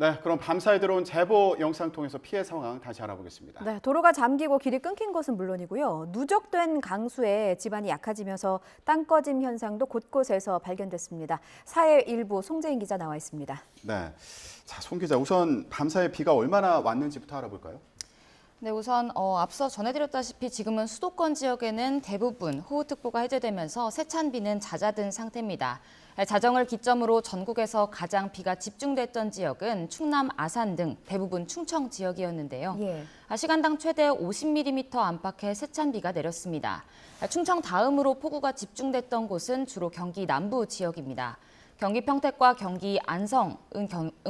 네, 그럼 밤사이 들어온 제보 영상 통해서 피해 상황 다시 알아보겠습니다. 네, 도로가 잠기고 길이 끊긴 것은 물론이고요. 누적된 강수에 집안이 약해지면서 땅 꺼짐 현상도 곳곳에서 발견됐습니다. 사회 일부 송재인 기자 나와 있습니다. 네, 자, 송 기자, 우선 밤사이 비가 얼마나 왔는지부터 알아볼까요? 네, 우선 앞서 전해드렸다시피 지금은 수도권 지역에는 대부분 호우특보가 해제되면서 세찬비는 잦아든 상태입니다. 자정을 기점으로 전국에서 가장 비가 집중됐던 지역은 충남 아산 등 대부분 충청 지역이었는데요. 시간당 최대 50mm 안팎의 세찬비가 내렸습니다. 충청 다음으로 폭우가 집중됐던 곳은 주로 경기 남부 지역입니다. 경기 평택과 경기 안성의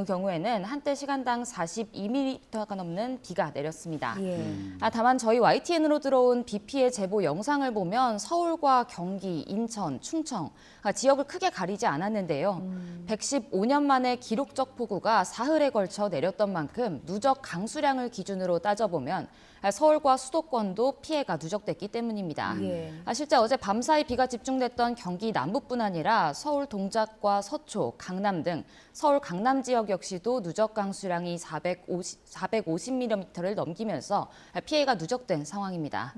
경우에는 한때 시간당 42mm가 넘는 비가 내렸습니다. 다만 저희 YTN으로 들어온 비 피해 제보 영상을 보면 서울과 경기, 인천, 충청 지역을 크게 가리지 않았는데요. 115년 만에 기록적 폭우가 사흘에 걸쳐 내렸던 만큼 누적 강수량을 기준으로 따져보면 서울과 수도권도 피해가 누적됐기 때문입니다. 실제 어제 밤사이 비가 집중됐던 경기 남부뿐 아니라 서울 동작과 서초, 강남 등 서울 강남 지역 역시도 누적 강수량이 450mm를 넘기면서 피해가 누적된 상황입니다.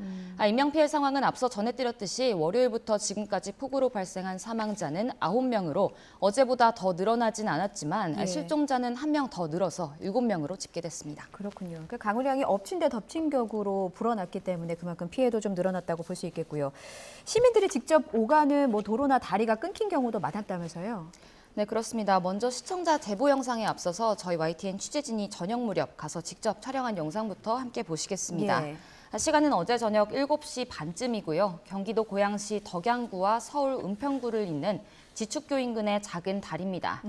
인명피해 상황은 앞서 전해드렸듯이 월요일부터 지금까지 폭우로 발생한 사망자는 9명으로 어제보다 더 늘어나진 않았지만 실종자는 1명 더 늘어서 7명으로 집계됐습니다. 그렇군요. 그러니까 강우량이 엎친 데 덮친 격으로 불어났기 때문에 그만큼 피해도 좀 늘어났다고 볼 수 있겠고요. 시민들이 직접 오가는 도로나 다리가 끊긴 경우도 많았다면서요? 네, 그렇습니다. 먼저 시청자 제보 영상에 앞서서 저희 YTN 취재진이 저녁 무렵 가서 직접 촬영한 영상부터 함께 보시겠습니다. 시간은 어제 저녁 7시 반쯤이고요. 경기도 고양시 덕양구와 서울 은평구를 잇는 지축교 인근의 작은 다리입니다.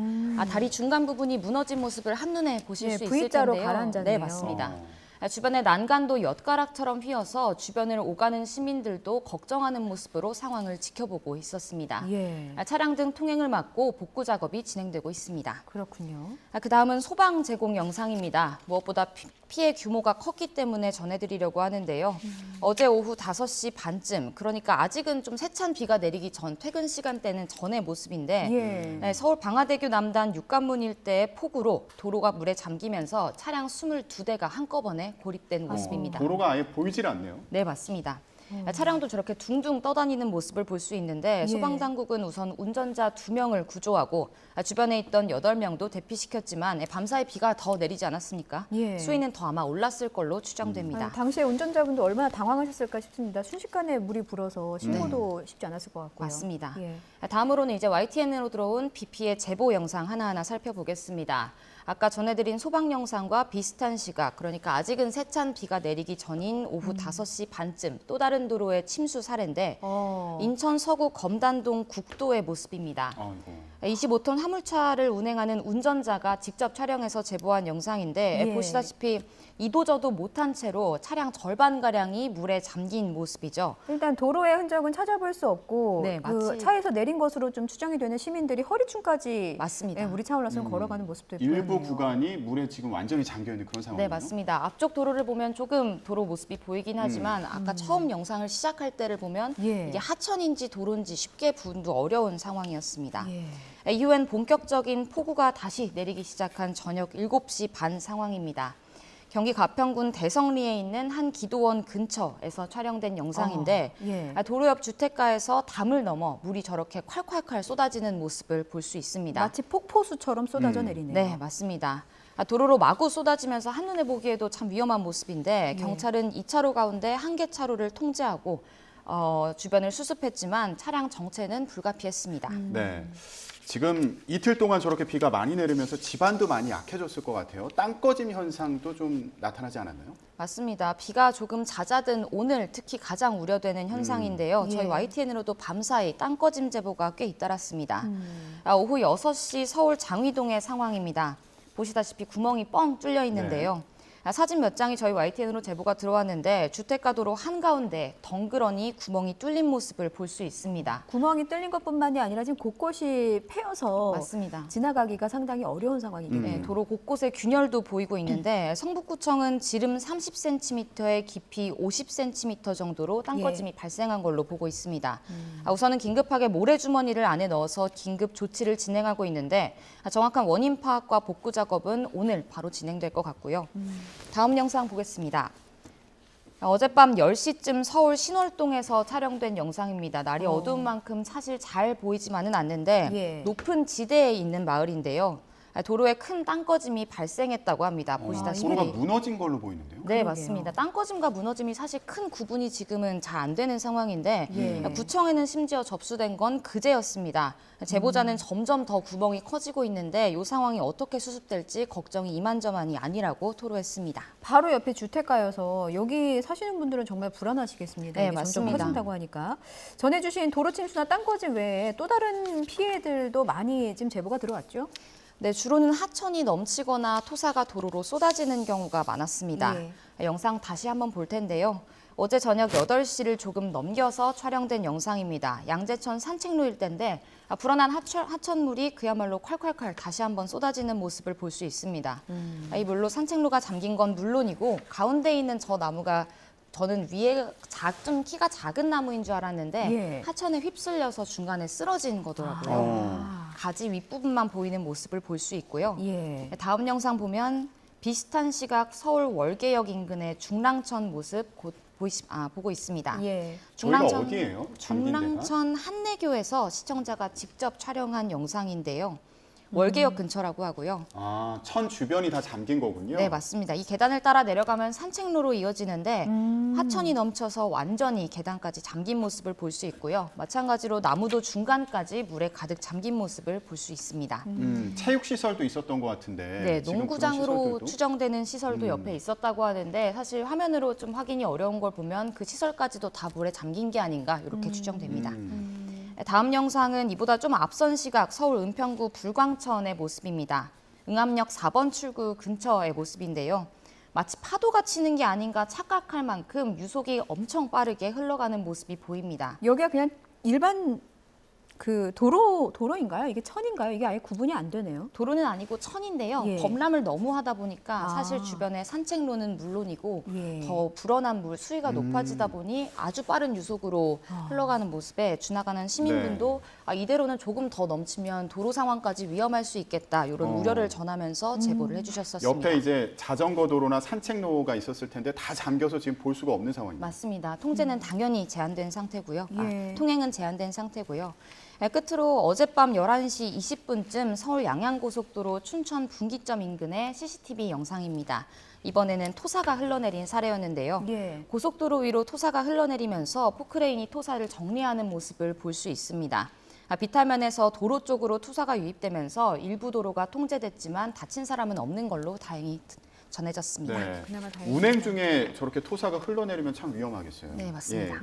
다리 중간 부분이 무너진 모습을 한눈에 보실 수 있을 V자로 텐데요. 가라앉았네요. 네, 맞습니다. 주변에 난간도 엿가락처럼 휘어서 주변을 오가는 시민들도 걱정하는 모습으로 상황을 지켜보고 있었습니다. 차량 등 통행을 막고 복구 작업이 진행되고 있습니다. 그렇군요. 그 다음은 소방 제공 영상입니다. 무엇보다 피해 규모가 컸기 때문에 전해드리려고 하는데요. 어제 오후 5시 반쯤, 그러니까 아직은 좀 세찬 비가 내리기 전 퇴근 시간대는 전의 모습인데 서울 방화대교 남단 육관문 일대의 폭우로 도로가 물에 잠기면서 차량 22대가 한꺼번에 고립된 모습입니다. 도로가 아예 보이질 않네요. 네, 맞습니다. 차량도 저렇게 둥둥 떠다니는 모습을 볼 수 있는데 소방당국은 우선 운전자 2명을 구조하고 주변에 있던 8명도 대피시켰지만 밤사이 비가 더 내리지 않았습니까? 수위는 더 아마 올랐을 걸로 추정됩니다. 당시에 운전자분도 얼마나 당황하셨을까 싶습니다. 순식간에 물이 불어서 신고도 쉽지 않았을 것 같고요. 맞습니다. 다음으로는 이제 YTN으로 들어온 비 피해 제보 영상 하나하나 살펴보겠습니다. 아까 전해드린 소방 영상과 비슷한 시각, 그러니까 아직은 세찬 비가 내리기 전인 오후 5시 반쯤 또 다른 도로의 침수 사례인데 인천 서구 검단동 국도의 모습입니다. 25톤 화물차를 운행하는 운전자가 직접 촬영해서 제보한 영상인데 보시다시피 이도저도 못한 채로 차량 절반가량이 물에 잠긴 모습이죠. 일단 도로의 흔적은 찾아볼 수 없고 마치 차에서 내린 것으로 좀 추정이 되는 시민들이 허리춤까지 맞습니다. 물이 차올라서 걸어가는 모습도 보이네요. 일부 구간이 물에 지금 완전히 잠겨있는 그런 상황이에요. 네, 맞습니다. 앞쪽 도로를 보면 조금 도로 모습이 보이긴 하지만 아까 처음 영상을 시작할 때를 보면 이게 하천인지 도로인지 쉽게 분도 어려운 상황이었습니다. 이후엔 본격적인 폭우가 다시 내리기 시작한 저녁 7시 반 상황입니다. 경기 가평군 대성리에 있는 한 기도원 근처에서 촬영된 영상인데 도로 옆 주택가에서 담을 넘어 물이 저렇게 콸콸콸 쏟아지는 모습을 볼 수 있습니다. 마치 폭포수처럼 쏟아져 내리네요. 네, 맞습니다. 도로로 마구 쏟아지면서 한눈에 보기에도 참 위험한 모습인데 경찰은 2차로 가운데 한 개 차로를 통제하고 주변을 수습했지만 차량 정체는 불가피했습니다. 네. 지금 이틀 동안 저렇게 비가 많이 내리면서 집안도 많이 약해졌을 것 같아요. 땅 꺼짐 현상도 좀 나타나지 않았나요? 맞습니다. 비가 조금 잦아든 오늘 특히 가장 우려되는 현상인데요. 저희 YTN으로도 밤사이 땅 꺼짐 제보가 꽤 잇따랐습니다. 오후 6시 서울 장위동의 상황입니다. 보시다시피 구멍이 뻥 뚫려 있는데요. 사진 몇 장이 저희 YTN으로 제보가 들어왔는데 주택가 도로 한가운데 덩그러니 구멍이 뚫린 모습을 볼 수 있습니다. 구멍이 뚫린 것뿐만이 아니라 지금 곳곳이 패여서 맞습니다. 지나가기가 상당히 어려운 상황이겠네요. 네, 도로 곳곳에 균열도 보이고 있는데 성북구청은 지름 30cm에 깊이 50cm 정도로 땅꺼짐이 발생한 걸로 보고 있습니다. 우선은 긴급하게 모래주머니를 안에 넣어서 긴급 조치를 진행하고 있는데 정확한 원인 파악과 복구 작업은 오늘 바로 진행될 것 같고요. 다음 영상 보겠습니다. 어젯밤 10시쯤 서울 신월동에서 촬영된 영상입니다. 날이 어두운 만큼 사실 잘 보이지만은 않는데 예. 높은 지대에 있는 마을인데요. 도로에 큰 땅꺼짐이 발생했다고 합니다. 보시다시피. 도로가 무너진 걸로 보이는데요. 네, 그러게요. 맞습니다. 땅꺼짐과 무너짐이 사실 큰 구분이 지금은 잘 안 되는 상황인데 예. 구청에는 심지어 접수된 건 그제였습니다. 제보자는 점점 더 구멍이 커지고 있는데 이 상황이 어떻게 수습될지 걱정이 이만저만이 아니라고 토로했습니다. 바로 옆에 주택가여서 여기 사시는 분들은 정말 불안하시겠습니다. 네, 이게 점점 맞습니다. 커진다고 하니까. 전해주신 도로 침수나 땅꺼짐 외에 또 다른 피해들도 많이 지금 제보가 들어왔죠? 네, 주로는 하천이 넘치거나 토사가 도로로 쏟아지는 경우가 많았습니다. 예. 영상 다시 한번 볼 텐데요. 어제 저녁 8시를 조금 넘겨서 촬영된 영상입니다. 양재천 산책로 일대인데 불어난 하천물이 그야말로 콸콸콸 다시 한번 쏟아지는 모습을 볼 수 있습니다. 이 물로 산책로가 잠긴 건 물론이고 가운데 있는 저 나무가 저는 위에 좀 키가 작은 나무인 줄 알았는데 예. 하천에 휩쓸려서 중간에 쓰러진 거더라고요. 어. 가지 윗부분만 보이는 모습을 볼 수 있고요. 예. 다음 영상 보면 비슷한 시각 서울 월계역 인근의 중랑천 모습 보고 있습니다. 예. 저희가 어디예요? 잠긴 데가? 중랑천 한내교에서 시청자가 직접 촬영한 영상인데요. 월계역 근처라고 하고요. 아, 천 주변이 다 잠긴 거군요. 네, 맞습니다. 이 계단을 따라 내려가면 산책로로 이어지는데 하천이 넘쳐서 완전히 계단까지 잠긴 모습을 볼 수 있고요. 마찬가지로 나무도 중간까지 물에 가득 잠긴 모습을 볼 수 있습니다. 체육 시설도 있었던 것 같은데. 네, 지금 그런 농구장으로 시설들도? 추정되는 시설도 옆에 있었다고 하는데 사실 화면으로 좀 확인이 어려운 걸 보면 그 시설까지도 다 물에 잠긴 게 아닌가 이렇게 추정됩니다. 다음 영상은 이보다 좀 앞선 시각 서울 은평구 불광천의 모습입니다. 응암역 4번 출구 근처의 모습인데요. 마치 파도가 치는 게 아닌가 착각할 만큼 유속이 엄청 빠르게 흘러가는 모습이 보입니다. 여기가 그냥 일반 그 도로인가요? 이게 천인가요? 이게 아예 구분이 안 되네요. 도로는 아니고 천인데요. 예. 범람을 너무 하다 보니까 아. 사실 주변에 산책로는 물론이고 예. 더 불어난 물 수위가 높아지다 보니 아주 빠른 유속으로 흘러가는 모습에 지나가는 시민분도 이대로는 조금 더 넘치면 도로 상황까지 위험할 수 있겠다 이런 우려를 전하면서 제보를 해주셨었습니다. 옆에 이제 자전거 도로나 산책로가 있었을 텐데 다 잠겨서 지금 볼 수가 없는 상황입니다. 맞습니다. 통제는 당연히 제한된 상태고요. 예. 통행은 제한된 상태고요. 끝으로 어젯밤 11시 20분쯤 서울 양양고속도로 춘천 분기점 인근의 CCTV 영상입니다. 이번에는 토사가 흘러내린 사례였는데요. 예. 고속도로 위로 토사가 흘러내리면서 포크레인이 토사를 정리하는 모습을 볼 수 있습니다. 비탈면에서 도로 쪽으로 토사가 유입되면서 일부 도로가 통제됐지만 다친 사람은 없는 걸로 다행히 전해졌습니다. 네. 그나마 다행이네요. 운행 중에 저렇게 토사가 흘러내리면 참 위험하겠어요. 네, 맞습니다.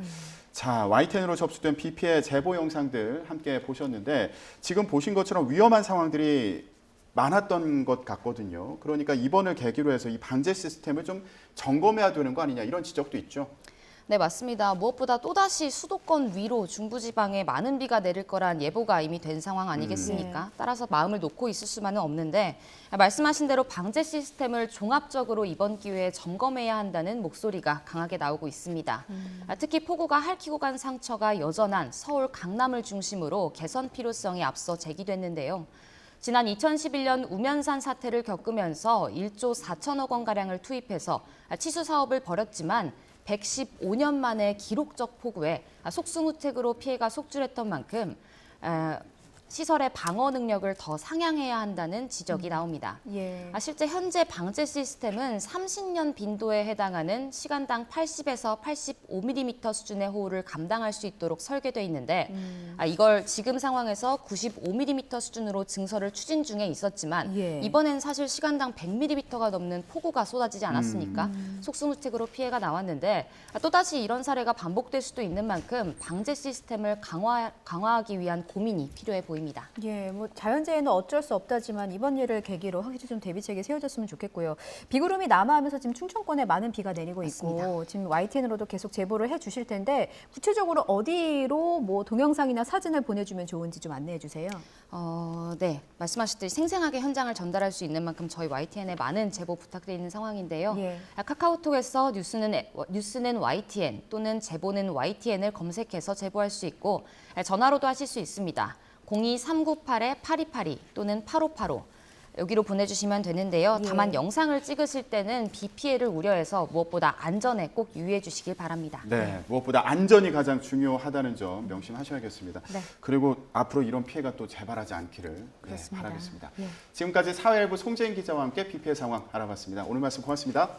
자, YTN으로 접수된 비 피해 제보 영상들 함께 보셨는데 지금 보신 것처럼 위험한 상황들이 많았던 것 같거든요. 그러니까 이번을 계기로 해서 이 방제 시스템을 좀 점검해야 되는 거 아니냐 이런 지적도 있죠. 네, 맞습니다. 무엇보다 또다시 수도권 위로 중부지방에 많은 비가 내릴 거란 예보가 이미 된 상황 아니겠습니까? 따라서 마음을 놓고 있을 수만은 없는데 말씀하신 대로 방제 시스템을 종합적으로 이번 기회에 점검해야 한다는 목소리가 강하게 나오고 있습니다. 특히 폭우가 핥히고 간 상처가 여전한 서울 강남을 중심으로 개선 필요성이 앞서 제기됐는데요. 지난 2011년 우면산 사태를 겪으면서 1조 4천억 원가량을 투입해서 치수 사업을 벌였지만 115년 만에 기록적 폭우에 속수무책으로 피해가 속출했던 만큼 시설의 방어 능력을 더 상향해야 한다는 지적이 나옵니다. 예. 실제 현재 방제 시스템은 30년 빈도에 해당하는 시간당 80에서 85mm 수준의 호우를 감당할 수 있도록 설계돼 있는데 이걸 지금 상황에서 95mm 수준으로 증설을 추진 중에 있었지만 예. 이번엔 사실 시간당 100mm가 넘는 폭우가 쏟아지지 않았습니까? 속수무책으로 피해가 나왔는데 또다시 이런 사례가 반복될 수도 있는 만큼 방제 시스템을 강화하기 위한 고민이 필요해 보입니다. 보입니다. 예, 뭐 자연재해는 어쩔 수 없다지만 이번 일을 계기로 확실히 좀 대비책이 세워졌으면 좋겠고요. 비구름이 남하하면서 지금 충청권에 많은 비가 내리고 있고 맞습니다. 지금 YTN으로도 계속 제보를 해주실 텐데 구체적으로 어디로 뭐 동영상이나 사진을 보내주면 좋은지 좀 안내해 주세요. 네, 말씀하셨듯이 생생하게 현장을 전달할 수 있는 만큼 저희 YTN에 많은 제보 부탁드리는 상황인데요. 예. 카카오톡에서 뉴스는 YTN 또는 제보는 YTN을 검색해서 제보할 수 있고 전화로도 하실 수 있습니다. 02398-8282 또는 8585 여기로 보내주시면 되는데요. 예. 다만 영상을 찍으실 때는 비 피해를 우려해서 무엇보다 안전에 꼭 유의해 주시길 바랍니다. 네, 무엇보다 안전이 가장 중요하다는 점 명심하셔야겠습니다. 네. 그리고 앞으로 이런 피해가 또 재발하지 않기를 그렇습니다. 바라겠습니다. 예. 지금까지 사회일보 송재인 기자와 함께 비 피해 상황 알아봤습니다. 오늘 말씀 고맙습니다.